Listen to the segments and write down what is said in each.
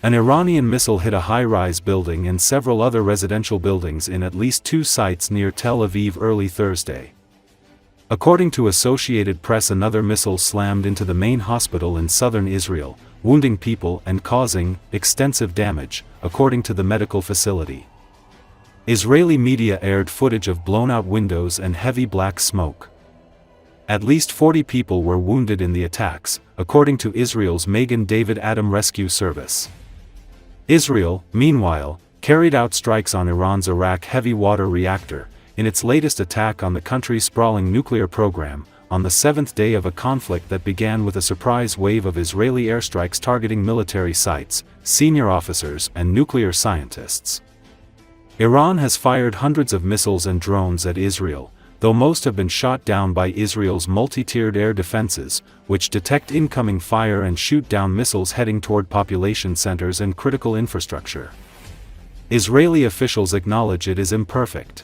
An Iranian missile hit a high-rise building and several other residential buildings in at least 2 sites near Tel Aviv early Thursday. According to Associated Press, another missile slammed into the main hospital in southern Israel, wounding people and causing extensive damage, according to the medical facility. Israeli media aired footage of blown-out windows and heavy black smoke. At least 40 people were wounded in the attacks, according to Israel's Magen David Adom Rescue Service. Israel, meanwhile, carried out strikes on Iran's Arak heavy water reactor, in its latest attack on the country's sprawling nuclear program, on the 7th day of a conflict that began with a surprise wave of Israeli airstrikes targeting military sites, senior officers and nuclear scientists. Iran has fired hundreds of missiles and drones at Israel, though most have been shot down by Israel's multi-tiered air defenses, which detect incoming fire and shoot down missiles heading toward population centers and critical infrastructure. Israeli officials acknowledge it is imperfect.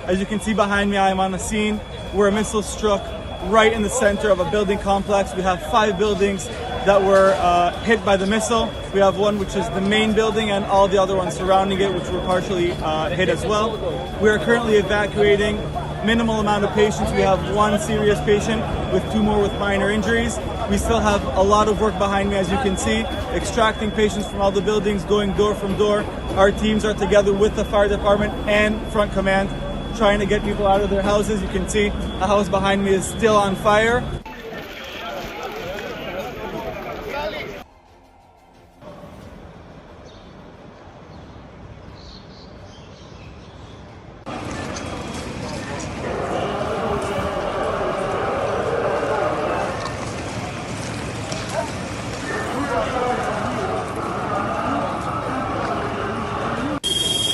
As you can see behind me, I am on a scene where a missile struck right in the center of a building complex. We have 5 buildings that were hit by the missile. We have one which is the main building and all the other ones surrounding it, which were partially hit as well. We are currently evacuating minimal amount of patients. We have 1 serious patient with 2 more with minor injuries. We still have a lot of work behind me, as you can see, extracting patients from all the buildings, going door from door. Our teams are together with the fire department and front command, trying to get people out of their houses. You can see the house behind me is still on fire.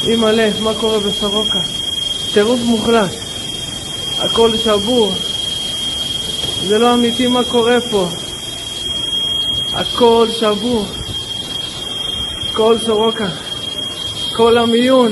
אימא'לה, מה קורה בסורוקה? טירוף מוחלט, הכל שבור, זה לא אמיתי מה קורה פה, הכל שבור, כל סורוקה, כל המיון.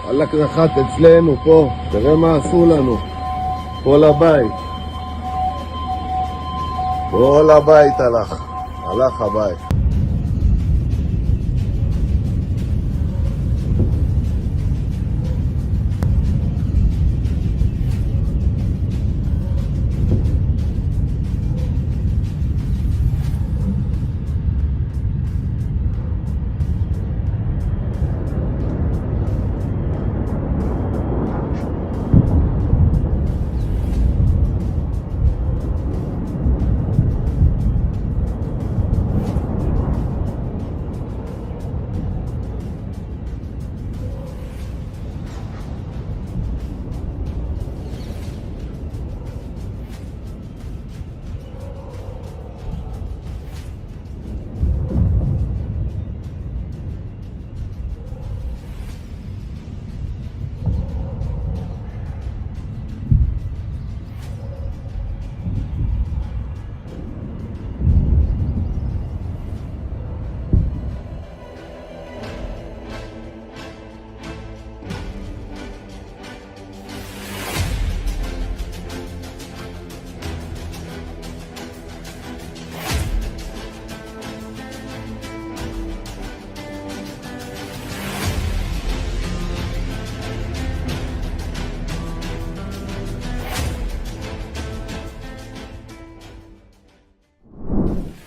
הלך נחת אצלנו פה, תראה מה עשו לנו, כל הבית, כל הבית הלך הבית.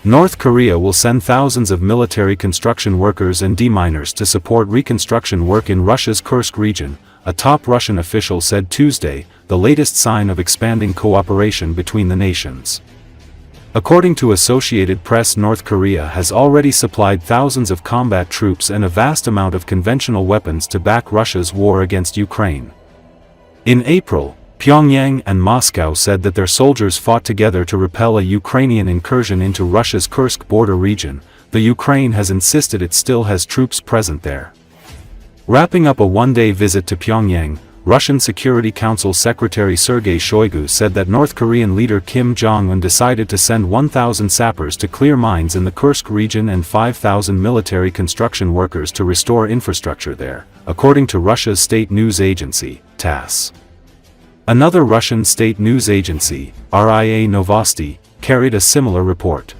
North Korea will send thousands of military construction workers and deminers to support reconstruction work in Russia's Kursk region, a top Russian official said Tuesday, the latest sign of expanding cooperation between the nations. According to Associated Press, North Korea has already supplied thousands of combat troops and a vast amount of conventional weapons to back Russia's war against Ukraine. In April, Pyongyang and Moscow said that their soldiers fought together to repel a Ukrainian incursion into Russia's Kursk border region. The Ukraine has insisted it still has troops present there. Wrapping up a one-day visit to Pyongyang, Russian Security Council Secretary Sergei Shoigu said that North Korean leader Kim Jong-un decided to send 1,000 sappers to clear mines in the Kursk region and 5,000 military construction workers to restore infrastructure there, according to Russia's state news agency, TASS. Another Russian state news agency, RIA Novosti, carried a similar report.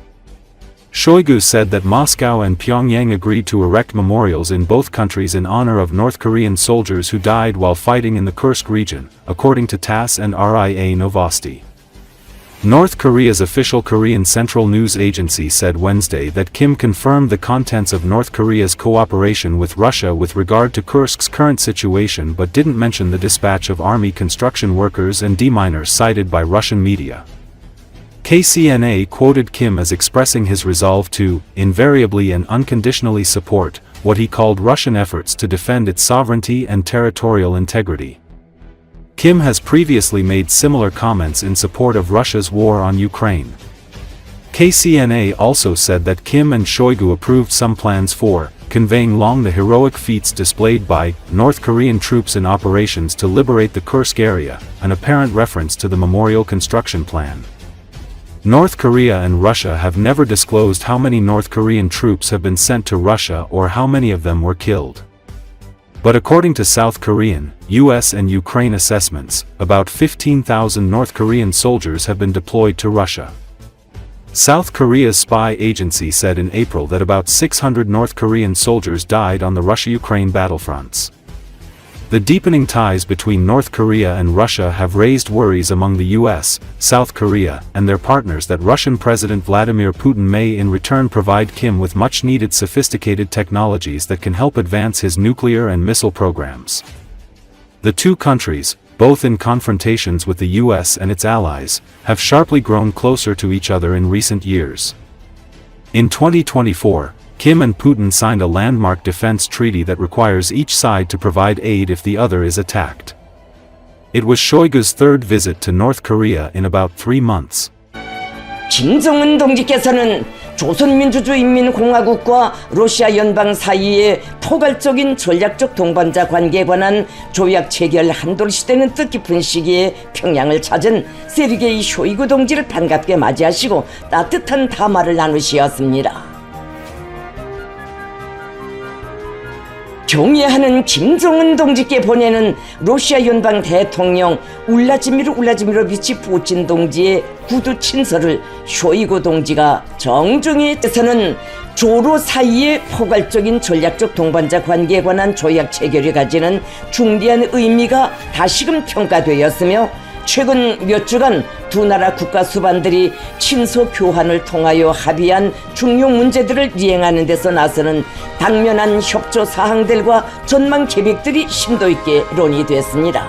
Shoigu said that Moscow and Pyongyang agreed to erect memorials in both countries in honor of North Korean soldiers who died while fighting in the Kursk region, according to TASS and RIA Novosti. North Korea's official Korean Central News Agency said Wednesday that Kim confirmed the contents of North Korea's cooperation with Russia with regard to Kursk's current situation but didn't mention the dispatch of army construction workers and deminers cited by Russian media. KCNA quoted Kim as expressing his resolve to, invariably and unconditionally support, what he called Russian efforts to defend its sovereignty and territorial integrity. Kim has previously made similar comments in support of Russia's war on Ukraine. KCNA also said that Kim and Shoigu approved some plans for conveying along the heroic feats displayed by North Korean troops in operations to liberate the Kursk area, an apparent reference to the memorial construction plan. North Korea and Russia have never disclosed how many North Korean troops have been sent to Russia or how many of them were killed. But according to South Korean, US and Ukraine assessments, about 15,000 North Korean soldiers have been deployed to Russia. South Korea's spy agency said in April that about 600 North Korean soldiers died on the Russia-Ukraine battlefronts. The deepening ties between North Korea and Russia have raised worries among the US, South Korea, and their partners that Russian President Vladimir Putin may in return provide Kim with much-needed sophisticated technologies that can help advance his nuclear and missile programs. The two countries, both in confrontations with the US and its allies, have sharply grown closer to each other in recent years. In 2024, Kim and Putin signed a landmark defense treaty that requires each side to provide aid if the other is attacked. It was Shoigu's third visit to North Korea in about 3 months. 김정은 동지께서는 조선민주주의인민공화국과 러시아 연방 사이의 포괄적인 전략적 동반자 관계에 관한 조약 체결 한돌 시대는 뜻깊은 시기에 평양을 찾은 세르게이 쇼이구 동지를 반갑게 맞이하시고 따뜻한 담화를 나누시었습니다. 경애하는 김정은 동지께 보내는 러시아 연방 대통령 울라지미르비치 푸틴 동지의 구두 친서를 쇼이구 동지가 정중히 떼서는 조로 사이의 포괄적인 전략적 동반자 관계에 관한 조약 체결이 가지는 중대한 의미가 다시금 평가되었으며 최근 몇 주간 두 나라 국가 수반들이 친서 교환을 통하여 합의한 중요 문제들을 이행하는 데서 나서는 당면한 협조 사항들과 전망 계획들이 심도 있게 논의됐습니다.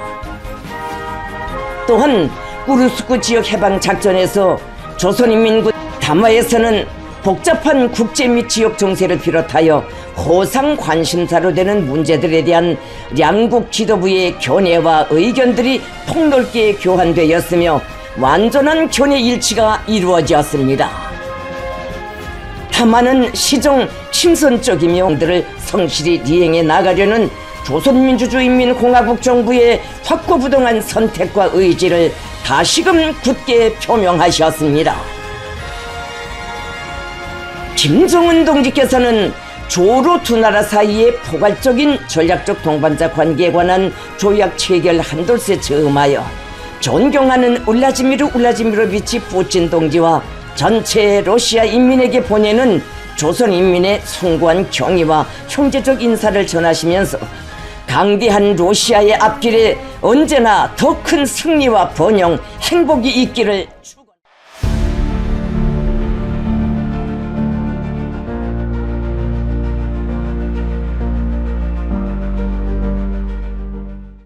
또한 꾸르스크 지역 해방 작전에서 조선인민군 담화에서는 복잡한 국제 및 지역 정세를 비롯하여 호상 관심사로 되는 문제들에 대한 양국 지도부의 견해와 의견들이 폭넓게 교환되었으며 완전한 견해 일치가 이루어졌습니다. 담화는 시정 친선적이며 들을 성실히 이행해 나가려는 조선민주주의인민공화국 정부의 확고부동한 선택과 의지를 다시금 굳게 표명하셨습니다. 김정은 동지께서는 조로 두 나라 사이의 포괄적인 전략적 동반자 관계에 관한 조약 체결 한돌세 즈음하여 존경하는 울라지미르비치 푸틴 동지와 전체 러시아 인민에게 보내는 조선 인민의 숭고한 경의와 형제적 인사를 전하시면서 강대한 러시아의 앞길에 언제나 더 큰 승리와 번영, 행복이 있기를 축